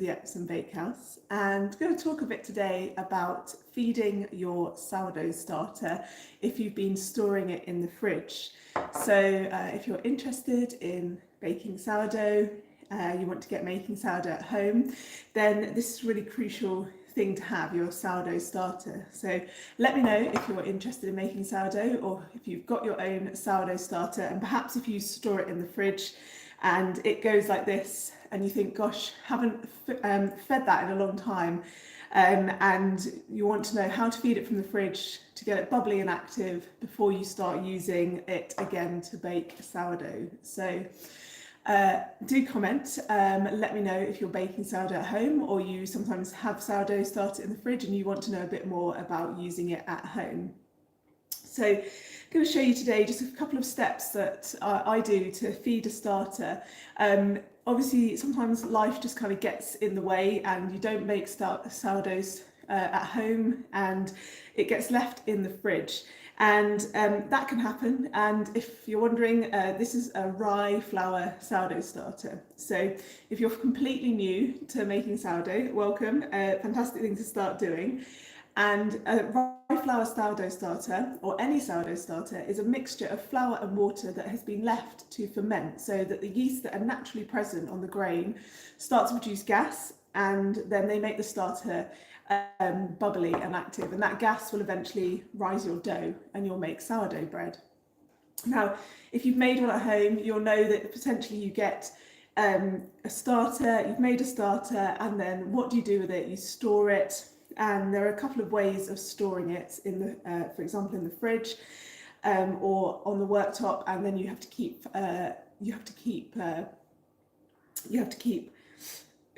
the Epsom Bakehouse, and I'm going to talk a bit today about feeding your sourdough starter if you've been storing it in the fridge. So if you're interested in baking sourdough, you want to get making sourdough at home, then this is a really crucial thing to have, your sourdough starter. So let me know if you're interested in making sourdough, or if you've got your own sourdough starter, and perhaps if you store it in the fridge and it goes like this and you think, gosh, haven't fed that in a long time, and you want to know how to feed it from the fridge to get it bubbly and active before you start using it again to bake sourdough. So do comment, let me know if you're baking sourdough at home, or you sometimes have sourdough starter in the fridge and you want to know a bit more about using it at home. So I'm going to show you today just a couple of steps that I do to feed a starter. Obviously sometimes life just kind of gets in the way and you don't make sourdoughs at home and it gets left in the fridge. And that can happen. And if you're wondering, this is a rye flour sourdough starter. So if you're completely new to making sourdough, welcome, fantastic thing to start doing. And a rye flour sourdough starter, or any sourdough starter, is a mixture of flour and water that has been left to ferment so that the yeast that are naturally present on the grain start to produce gas, and then they make the starter bubbly and active, and that gas will eventually rise your dough and you'll make sourdough bread. Now, if you've made one at home, you'll know that potentially you get a starter, you've made a starter, and then what do you do with it? You store it, and there are a couple of ways of storing it in the, for example, in the fridge or on the worktop, and then you have to keep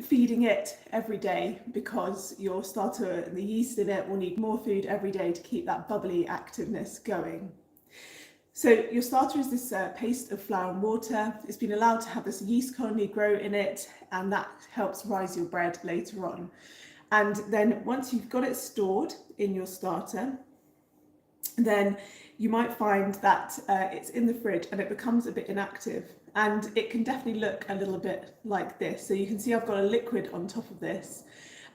feeding it every day because your starter and the yeast in it will need more food every day to keep that bubbly activeness going. So your starter is this paste of flour and water. It's been allowed to have this yeast colony grow in it, and that helps rise your bread later on. And then once you've got it stored in your starter, then you might find that it's in the fridge and it becomes a bit inactive, and it can definitely look a little bit like this. So you can see I've got a liquid on top of this,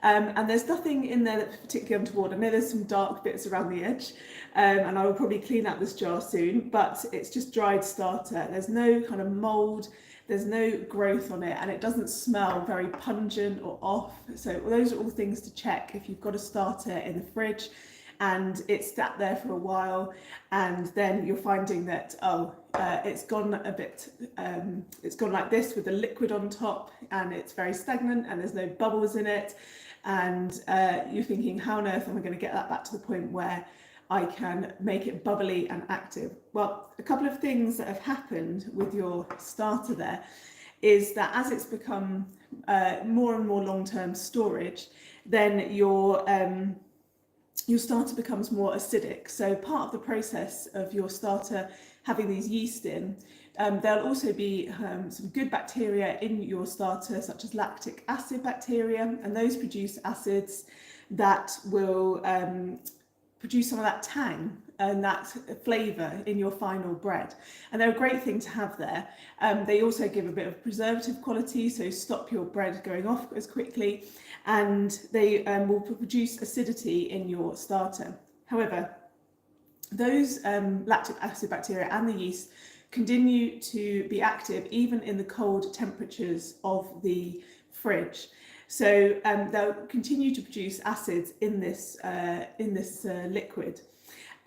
and there's nothing in there that's particularly untoward. I know there's some dark bits around the edge, and I will probably clean out this jar soon, but it's just dried starter. There's no kind of mold, there's no growth on it, and it doesn't smell very pungent or off. So those are all things to check if you've got a starter in the fridge and it's sat there for a while, and then you're finding that it's gone a bit, it's gone like this with the liquid on top, and it's very stagnant and there's no bubbles in it, and you're thinking, how on earth am I going to get that back to the point where I can make it bubbly and active? Well, a couple of things that have happened with your starter there is that as it's become more and more long-term storage, then your starter becomes more acidic. So part of the process of your starter having these yeast in, there'll also be some good bacteria in your starter, such as lactic acid bacteria, and those produce acids that will produce some of that tang and that flavour in your final bread. And they're a great thing to have there. They also give a bit of preservative quality, so stop your bread going off as quickly, and they will produce acidity in your starter. However, those lactic acid bacteria and the yeast continue to be active even in the cold temperatures of the fridge. So they'll continue to produce acids in this liquid,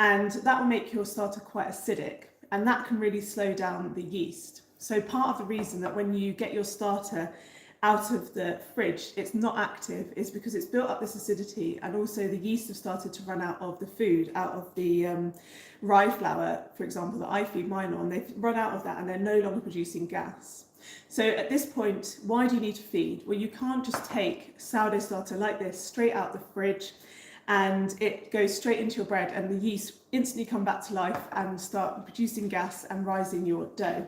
and that will make your starter quite acidic, and that can really slow down the yeast. So part of the reason that when you get your starter out of the fridge it's not active is because it's built up this acidity, and also the yeast have started to run out of the food, out of the rye flour, for example, that I feed mine on. They've run out of that and they're no longer producing gas. So at this point, why do you need to feed? Well, you can't just take sourdough starter like this straight out the fridge and it goes straight into your bread and the yeast instantly come back to life and start producing gas and rising your dough.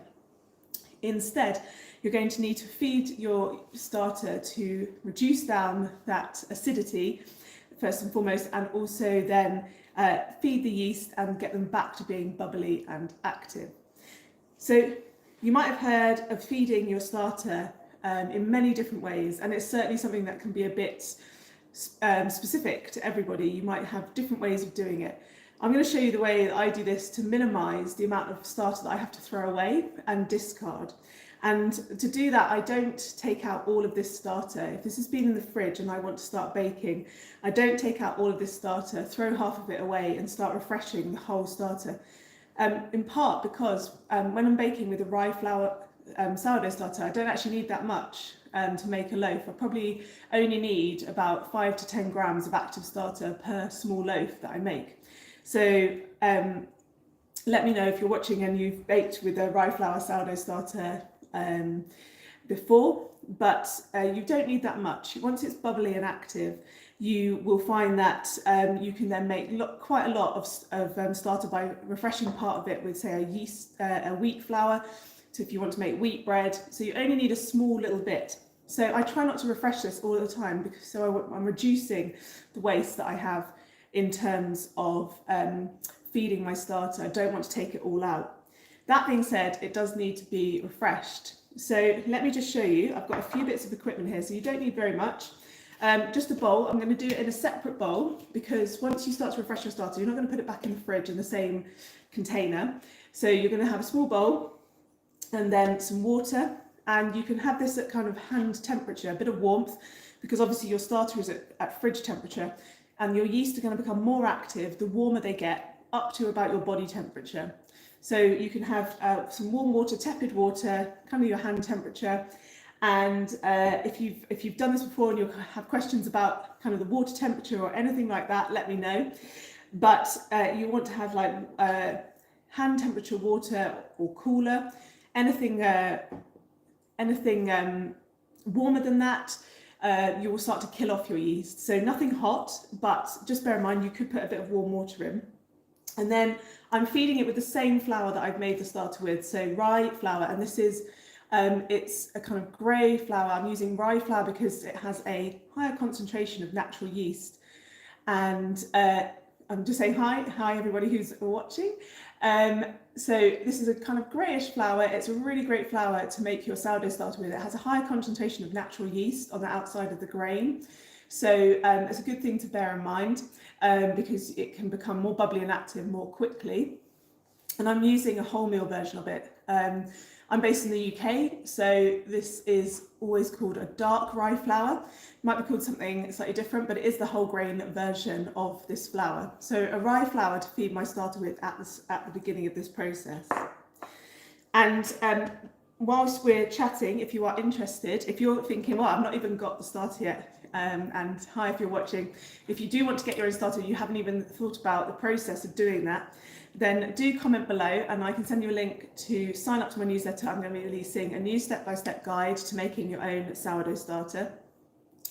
Instead, you're going to need to feed your starter to reduce down that acidity first and foremost, and also then feed the yeast and get them back to being bubbly and active. So you might have heard of feeding your starter in many different ways, and it's certainly something that can be a bit specific to everybody. You might have different ways of doing it. I'm going to show you the way that I do this to minimise the amount of starter that I have to throw away and discard. And to do that, I don't take out all of this starter. If this has been in the fridge and I want to start baking, I don't take out all of this starter, throw half of it away and start refreshing the whole starter. In part because when I'm baking with a rye flour sourdough starter, I don't actually need that much to make a loaf. I probably only need about 5 to 10 grams of active starter per small loaf that I make. So let me know if you're watching and you've baked with a rye flour sourdough starter before, but you don't need that much. Once it's bubbly and active, you will find that you can then make quite a lot of starter by refreshing part of it with, say, a wheat flour. So if you want to make wheat bread, so you only need a small little bit. So I try not to refresh this all the time because I'm reducing the waste that I have in terms of feeding my starter. I don't want to take it all out. That being said, it does need to be refreshed. So let me just show you. I've got a few bits of equipment here, so you don't need very much. Just a bowl. I'm going to do it in a separate bowl because once you start to refresh your starter, you're not going to put it back in the fridge in the same container. So you're going to have a small bowl and then some water, and you can have this at kind of hand temperature, a bit of warmth, because obviously your starter is at fridge temperature, and your yeast are going to become more active the warmer they get, up to about your body temperature. So you can have some warm water, tepid water, kind of your hand temperature. And if you've done this before and you have questions about kind of the water temperature or anything like that, let me know. But you want to have like hand temperature water or cooler, anything warmer than that. You will start to kill off your yeast. So nothing hot, but just bear in mind you could put a bit of warm water in. And then I'm feeding it with the same flour that I've made the starter with, so rye flour, and this is it's a kind of grey flour. I'm using rye flour because it has a higher concentration of natural yeast. And I'm just saying hi everybody who's watching. So this is a kind of greyish flour. It's a really great flour to make your sourdough starter with. It has a higher concentration of natural yeast on the outside of the grain. So it's a good thing to bear in mind because it can become more bubbly and active more quickly. And I'm using a wholemeal version of it. I'm based in the UK, so this is always called a dark rye flour. It might be called something slightly different, but it is the whole grain version of this flour. So a rye flour to feed my starter with at the beginning of this process. And whilst we're chatting, if you are interested, if you're thinking, well, I've not even got the starter yet, and hi if you're watching, if you do want to get your own starter, you haven't even thought about the process of doing that, then do comment below and I can send you a link to sign up to my newsletter. I'm going to be releasing a new step-by-step guide to making your own sourdough starter.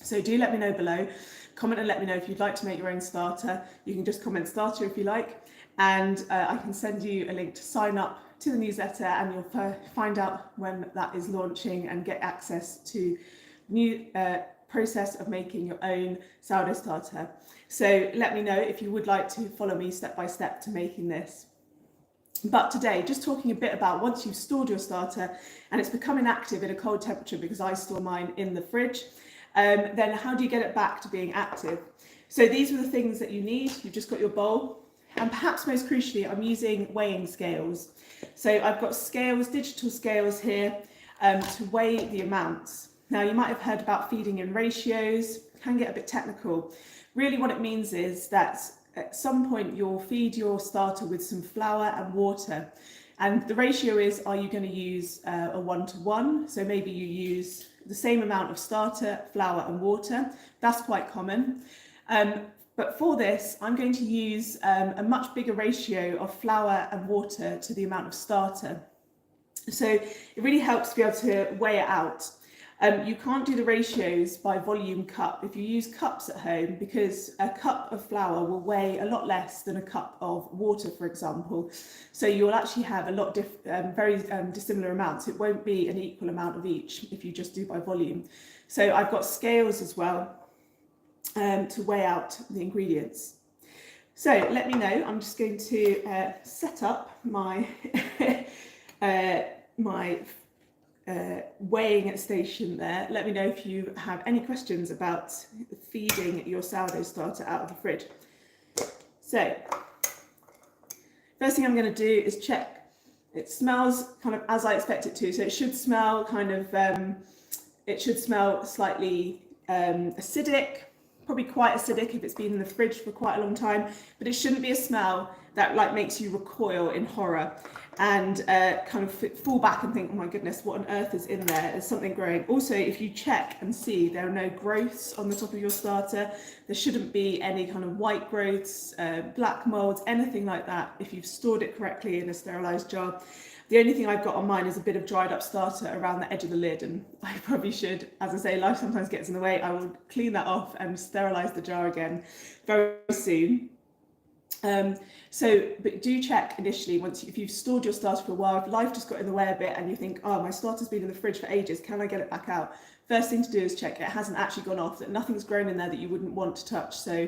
So do let me know below. Comment and let me know if you'd like to make your own starter. You can just comment starter if you like, and I can send you a link to sign up to the newsletter, and you'll find out when that is launching and get access to new process of making your own sourdough starter. So let me know if you would like to follow me step by step to making this. But today, just talking a bit about once you've stored your starter and it's becoming active at a cold temperature, because I store mine in the fridge, then how do you get it back to being active? So these are the things that you need. You've just got your bowl, and perhaps most crucially, I'm using weighing scales. So I've got scales, digital scales here, to weigh the amounts. Now, you might have heard about feeding in ratios, can get a bit technical. Really what it means is that at some point you'll feed your starter with some flour and water. And the ratio is, are you going to use a 1-to-1? So maybe you use the same amount of starter, flour and water. That's quite common. But for this, I'm going to use a much bigger ratio of flour and water to the amount of starter. So it really helps to be able to weigh it out. You can't do the ratios by volume cup if you use cups at home, because a cup of flour will weigh a lot less than a cup of water, for example. So you'll actually have a lot very dissimilar amounts. It won't be an equal amount of each if you just do by volume. So I've got scales as well to weigh out the ingredients. So let me know. I'm just going to set up my my weighing station there. Let me know if you have any questions about feeding your sourdough starter out of the fridge. So, first thing I'm going to do is check. It smells kind of as I expect it to. So it should smell kind of, it should smell slightly acidic, probably quite acidic if it's been in the fridge for quite a long time, but it shouldn't be a smell that like makes you recoil in horror and kind of fall back and think, oh my goodness, what on earth is in there? There's something growing. Also, if you check and see there are no growths on the top of your starter, there shouldn't be any kind of white growths, black molds, anything like that if you've stored it correctly in a sterilised jar. The only thing I've got on mine is a bit of dried up starter around the edge of the lid, and I probably should, as I say, life sometimes gets in the way. I will clean that off and sterilise the jar again very soon. But do check initially if you've stored your starter for a while, if life just got in the way a bit and you think, oh, my starter's been in the fridge for ages, can I get it back out? First thing to do is check it hasn't actually gone off, that nothing's grown in there that you wouldn't want to touch. So,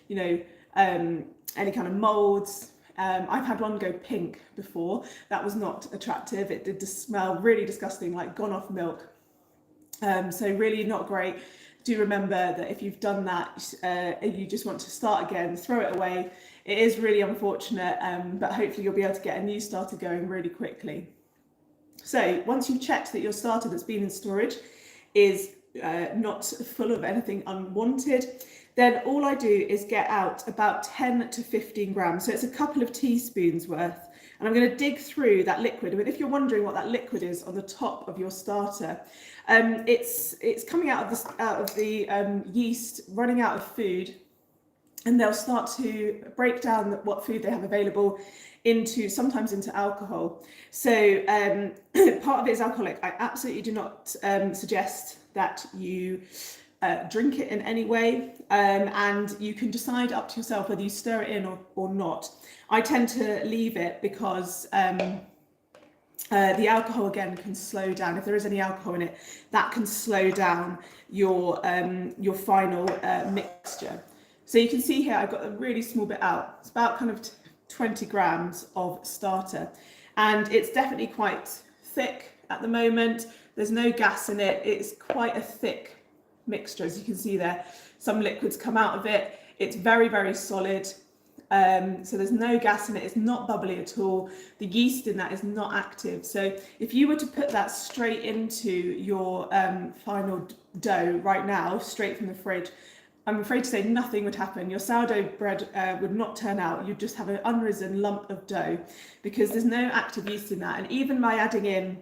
you know, any kind of molds. I've had one go pink before. That was not attractive. It did smell really disgusting, like gone off milk. So really not great. Do remember that if you've done that, you just want to start again, throw it away. It is really unfortunate, but hopefully you'll be able to get a new starter going really quickly. So once you've checked that your starter that's been in storage is not full of anything unwanted, then all I do is get out about 10 to 15 grams. So it's a couple of teaspoons worth. And I'm going to dig through that liquid. I mean, if you're wondering what that liquid is on the top of your starter, it's coming out of the yeast running out of food, and they'll start to break down what food they have available sometimes into alcohol. So part of it is alcoholic. I absolutely do not suggest that you drink it in any way, and you can decide up to yourself whether you stir it in or not. I tend to leave it because the alcohol again can slow down. If there is any alcohol in it, that can slow down your final mixture. So you can see here I've got a really small bit out. It's about kind of 20 grams of starter, and it's definitely quite thick at the moment. There's no gas in it. It's quite a thick mixture, as you can see there. Some liquids come out of it. It's very, very solid. So there's no gas in it. It's not bubbly at all. The yeast in that is not active. So if you were to put that straight into your final dough right now, straight from the fridge, I'm afraid to say nothing would happen. Your sourdough bread would not turn out. You'd just have an unrisen lump of dough because there's no active yeast in that. And even by adding in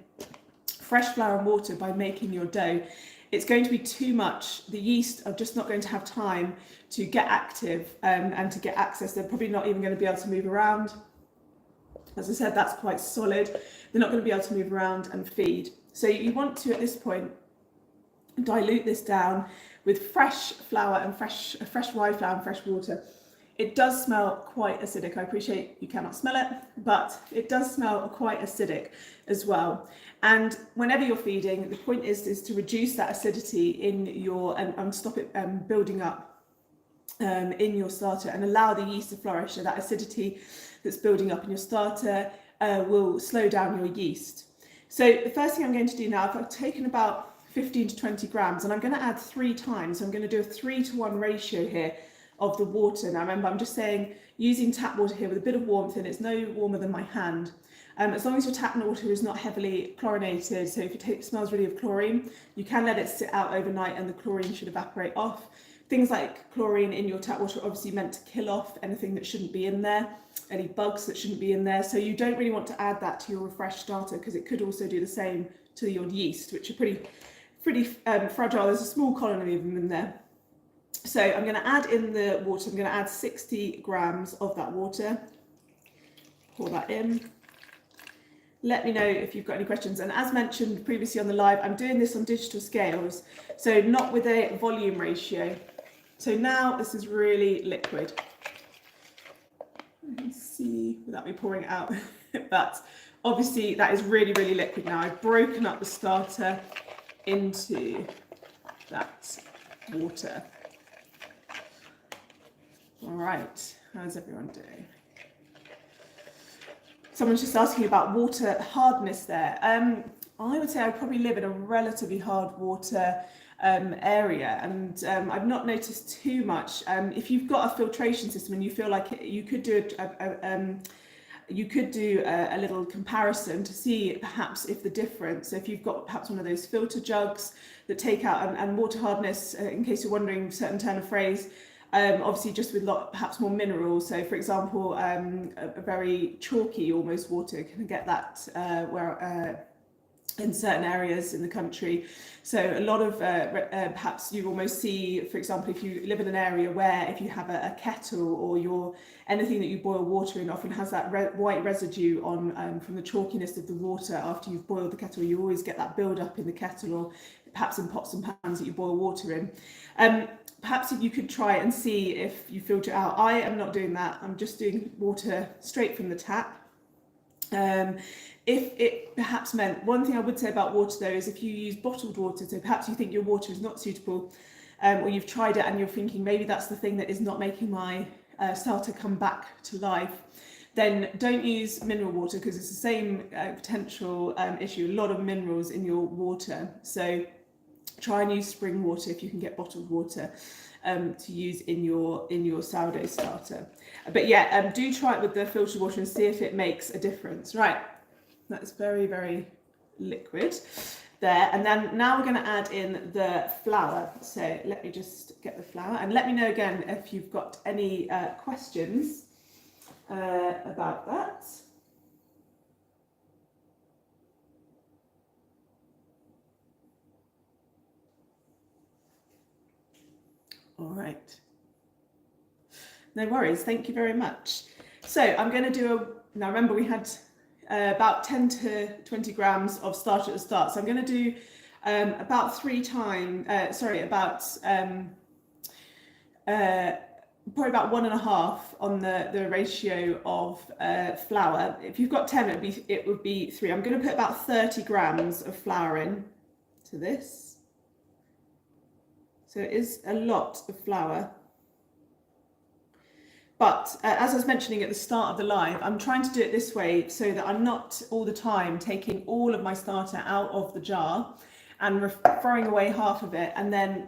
fresh flour and water by making your dough, it's going to be too much. The yeast are just not going to have time to get active and to get access. They're probably not even going to be able to move around. As I said, that's quite solid. They're not going to be able to move around and feed. So you want to, at this point, dilute this down with fresh flour and fresh rye flour and fresh water. It does smell quite acidic. I appreciate you cannot smell it, but it does smell quite acidic as well. And whenever you're feeding, the point is to reduce that acidity in your and stop it building up in your starter and allow the yeast to flourish. So that acidity that's building up in your starter will slow down your yeast. So the first thing I'm going to do now, I've taken about 15 to 20 grams, and I'm going to add 3 times. So I'm going to do a 3-to-1 ratio here of the water. Now remember, I'm just saying using tap water here with a bit of warmth, and it's no warmer than my hand. As long as your tap water is not heavily chlorinated, so if it smells really of chlorine, you can let it sit out overnight and the chlorine should evaporate off. Things like chlorine in your tap water are obviously meant to kill off anything that shouldn't be in there, any bugs that shouldn't be in there. So you don't really want to add that to your refreshed starter because it could also do the same to your yeast, which are pretty fragile. There's a small colony of them in there. So I'm going to add in the water. I'm going to add 60 grams of that water. Pour that in. Let me know if you've got any questions. And as mentioned previously on the live, I'm doing this on digital scales, so not with a volume ratio. So now this is really liquid. You can see without me pouring it out, but obviously that is really, really liquid now. I've broken up the starter into that water. All right, how's everyone doing? Someone's just asking about water hardness there. I would say I probably live in a relatively hard water area, and I've not noticed too much. If you've got a filtration system and you feel like you could do a little comparison to see perhaps if the difference, so if you've got perhaps one of those filter jugs that take out, and water hardness, in case you're wondering, certain turn of phrase, obviously just with perhaps more minerals. So for example, a very chalky almost water can get that in certain areas in the country. So a lot of perhaps you almost see, for example, if you live in an area where if you have a kettle or anything that you boil water in often has that white residue on from the chalkiness of the water after you've boiled the kettle. You always get that build up in the kettle, or perhaps in pots and pans that you boil water in. Perhaps if you could try and see if you filter it out. I am not doing that. I'm just doing water straight from the tap. If it perhaps meant, one thing I would say about water though is if you use bottled water, so perhaps you think your water is not suitable, or you've tried it and you're thinking maybe that's the thing that is not making my starter come back to life, then don't use mineral water, because it's the same potential issue, a lot of minerals in your water. So try and use spring water if you can get bottled water to use in your sourdough starter. But yeah, do try it with the filtered water and see if it makes a difference. Right, that's very, very liquid there. And then now we're going to add in the flour. So let me just get the flour, and let me know again if you've got any questions about that. All right. No worries, thank you very much. So I'm going to do now remember we had about 10 to 20 grams of starch at the start. So I'm going to do about probably about 1.5 on the ratio of flour. If you've got 10, it would be 3. I'm going to put about 30 grams of flour in to this. So it is a lot of flour. But as I was mentioning at the start of the live, I'm trying to do it this way so that I'm not all the time taking all of my starter out of the jar and throwing away half of it, and then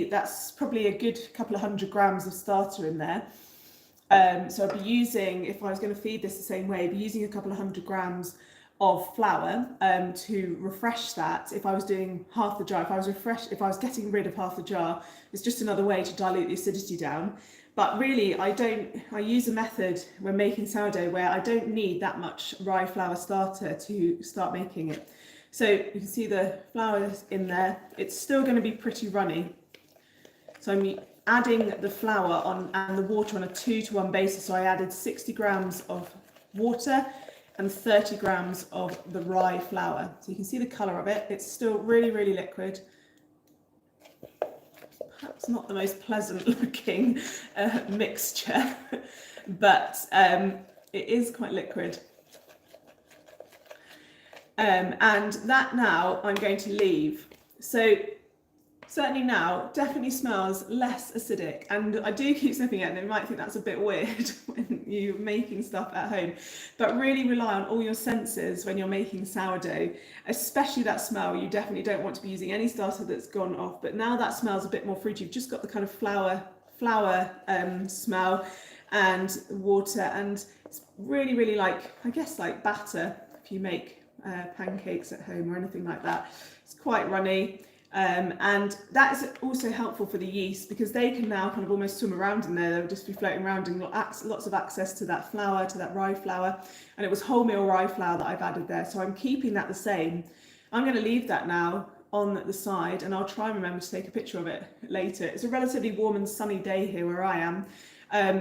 that's probably a good couple of 100 grams of starter in there. So I'd be using, if I was going to feed this the same way, I'd be using a couple of 100 grams of flour to refresh that. If I was doing half the jar, if I was getting rid of half the jar, it's just another way to dilute the acidity down. But really, I use a method when making sourdough where I don't need that much rye flour starter to start making it. So you can see the flour is in there. It's still going to be pretty runny. So I'm adding the flour on and the water on a 2-to-1 basis. So I added 60 grams of water and 30 grams of the rye flour. So you can see the colour of it. It's still really, really liquid. Perhaps not the most pleasant looking mixture, but it is quite liquid. And that now I'm going to leave. So certainly now definitely smells less acidic, and I do keep sniffing it, and you might think that's a bit weird when you're making stuff at home, but really rely on all your senses when you're making sourdough, especially that smell. You definitely don't want to be using any starter that's gone off, but now that smells a bit more fruity. You've just got the kind of flour smell and water, and it's really, really like, I guess, like batter if you make pancakes at home or anything like that. It's quite runny. And that is also helpful for the yeast, because they can now kind of almost swim around in there. They'll just be floating around and lots of access to that flour, to that rye flour. And it was wholemeal rye flour that I've added there. So I'm keeping that the same. I'm going to leave that now on the side, and I'll try and remember to take a picture of it later. It's a relatively warm and sunny day here where I am.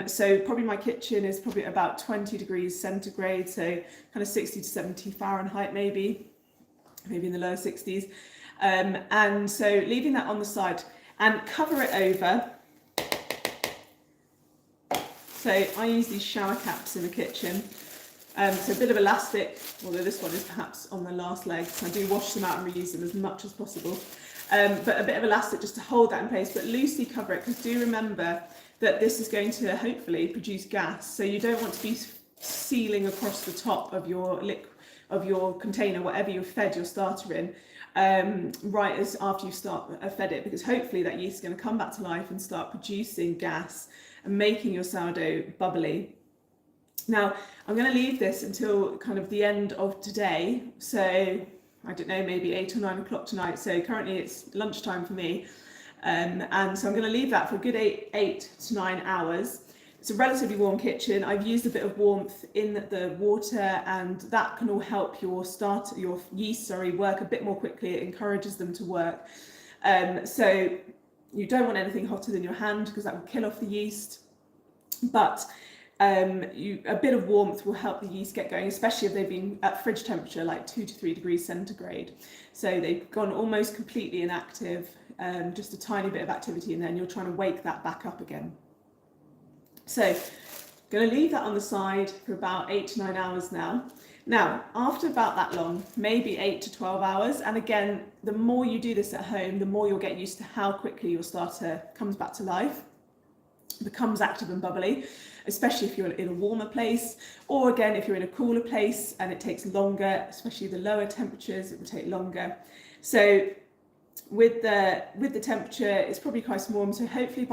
So probably my kitchen is probably about 20 degrees centigrade, so kind of 60 to 70 Fahrenheit maybe in the lower 60s. And so leaving that on the side and cover it over. So I use these shower caps in the kitchen. So a bit of elastic, although this one is perhaps on the last leg, so I do wash them out and reuse them as much as possible. But a bit of elastic just to hold that in place, but loosely cover it, because do remember that this is going to hopefully produce gas. So you don't want to be sealing across the top of your of your container, whatever you've fed your starter in, right as after you fed it, because hopefully that yeast is going to come back to life and start producing gas and making your sourdough bubbly. Now, I'm going to leave this until kind of the end of today. So I don't know, maybe 8 or 9 o'clock tonight. So currently it's lunchtime for me. And so I'm going to leave that for a good 8 to 9 hours. It's a relatively warm kitchen. I've used a bit of warmth in the water, and that can all help your yeast work a bit more quickly. It encourages them to work. So you don't want anything hotter than your hand, because that will kill off the yeast. But a bit of warmth will help the yeast get going, especially if they've been at fridge temperature, like 2 to 3 degrees centigrade. So they've gone almost completely inactive, just a tiny bit of activity, and then you're trying to wake that back up again. So I'm going to leave that on the side for about 8 to 9 hours now. Now, after about that long, maybe 8 to 12 hours, and again, the more you do this at home, the more you'll get used to how quickly your starter comes back to life, becomes active and bubbly, especially if you're in a warmer place, or again, if you're in a cooler place and it takes longer, especially the lower temperatures, it will take longer. So with the temperature, it's probably quite warm. So hopefully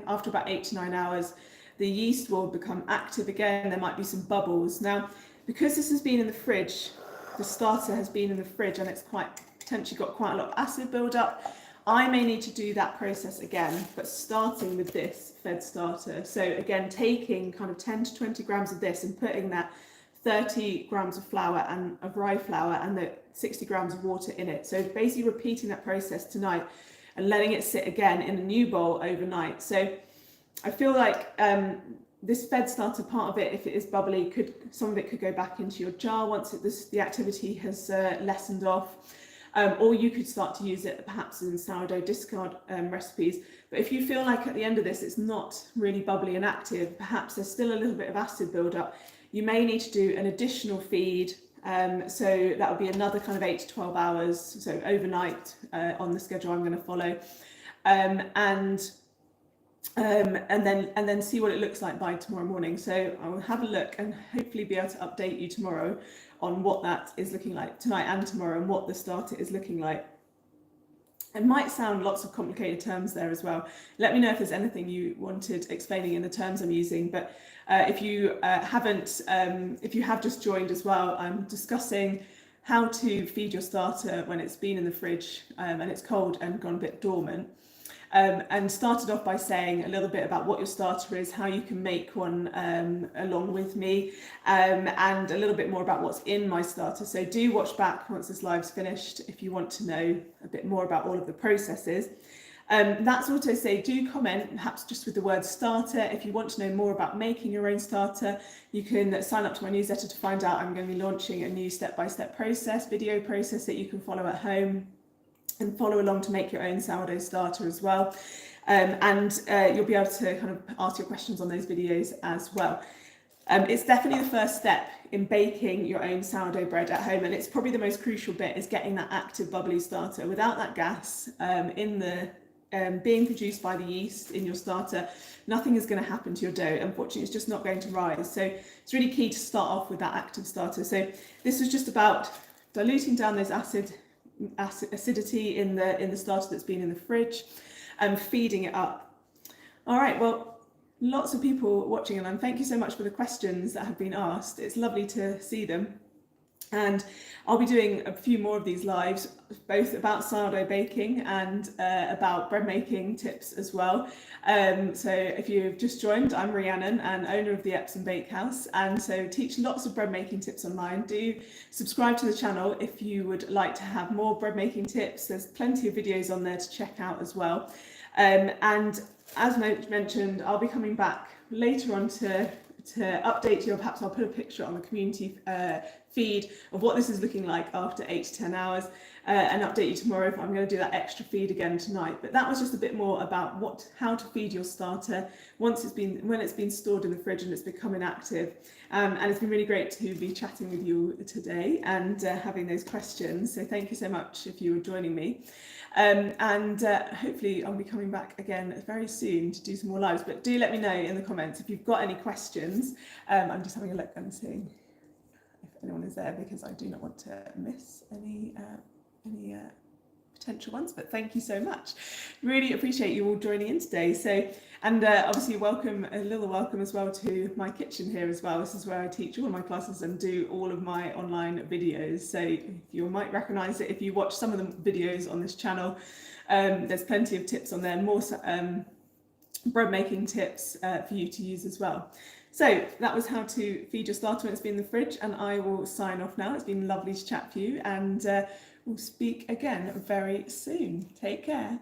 after about 8 to 9 hours, the yeast will become active again. There might be some bubbles. Now, because this has been in the fridge, the starter has been in the fridge, and it's potentially got quite a lot of acid build-up, I may need to do that process again, but starting with this fed starter. So again, taking kind of 10 to 20 grams of this and putting that 30 grams of flour and of rye flour and the 60 grams of water in it. So basically repeating that process tonight and letting it sit again in a new bowl overnight. So I feel like this fed starter, part of it, if it is bubbly, some of it could go back into your jar once the activity has lessened off. Or you could start to use it perhaps in sourdough discard recipes. But if you feel like at the end of this it's not really bubbly and active, perhaps there's still a little bit of acid buildup, you may need to do an additional feed. So that would be another kind of 8 to 12 hours, so overnight on the schedule I'm going to follow. And then see what it looks like by tomorrow morning. So I will have a look and hopefully be able to update you tomorrow on what that is looking like tonight and tomorrow, and what the starter is looking like. It might sound lots of complicated terms there as well. Let me know if there's anything you wanted explaining in the terms I'm using. But if you if you have just joined as well, I'm discussing how to feed your starter when it's been in the fridge and it's cold and gone a bit dormant. And started off by saying a little bit about what your starter is, how you can make one along with me, and a little bit more about what's in my starter. So do watch back once this live's finished if you want to know a bit more about all of the processes. That's all to say, do comment, perhaps just with the word starter. If you want to know more about making your own starter, you can sign up to my newsletter to find out. I'm going to be launching a new step-by-step video process that you can follow at home and follow along to make your own sourdough starter as well. You'll be able to kind of ask your questions on those videos as well. It's definitely the first step in baking your own sourdough bread at home, and it's probably the most crucial bit, is getting that active bubbly starter. Without that gas being produced by the yeast in your starter, nothing is going to happen to your dough. Unfortunately, it's just not going to rise. So it's really key to start off with that active starter. So this was just about diluting down those acidity in the starter that's been in the fridge and feeding it up. All right, well, lots of people watching, and thank you so much for the questions that have been asked. It's lovely to see them. And I'll be doing a few more of these lives, both about sourdough baking and about bread making tips as well. So if you've just joined, I'm Rhiannon, and owner of the Epsom Bakehouse, and so teach lots of bread making tips online. Do subscribe to the channel if you would like to have more bread making tips. There's plenty of videos on there to check out as well. And as mentioned, I'll be coming back later on to update you, or perhaps I'll put a picture on the community feed of what this is looking like after 8 to 10 hours, and update you tomorrow if I'm going to do that extra feed again tonight. But that was just a bit more about how to feed your starter when it's been stored in the fridge and it's become inactive. And it's been really great to be chatting with you today and having those questions. So thank you so much if you were joining me. Hopefully I'll be coming back again very soon to do some more lives, but do let me know in the comments if you've got any questions. I'm just having a look and seeing. if anyone is there, because I do not want to miss any potential ones. But thank you so much. Really appreciate you all joining in today. So, and obviously a little welcome as well to my kitchen here as well. This is where I teach all of my classes and do all of my online videos. So you might recognize it if you watch some of the videos on this channel. There's plenty of tips on there, more bread making tips for you to use as well. So that was how to feed your starter when it's been in the fridge, and I will sign off now. It's been lovely to chat to you, and we'll speak again very soon. Take care.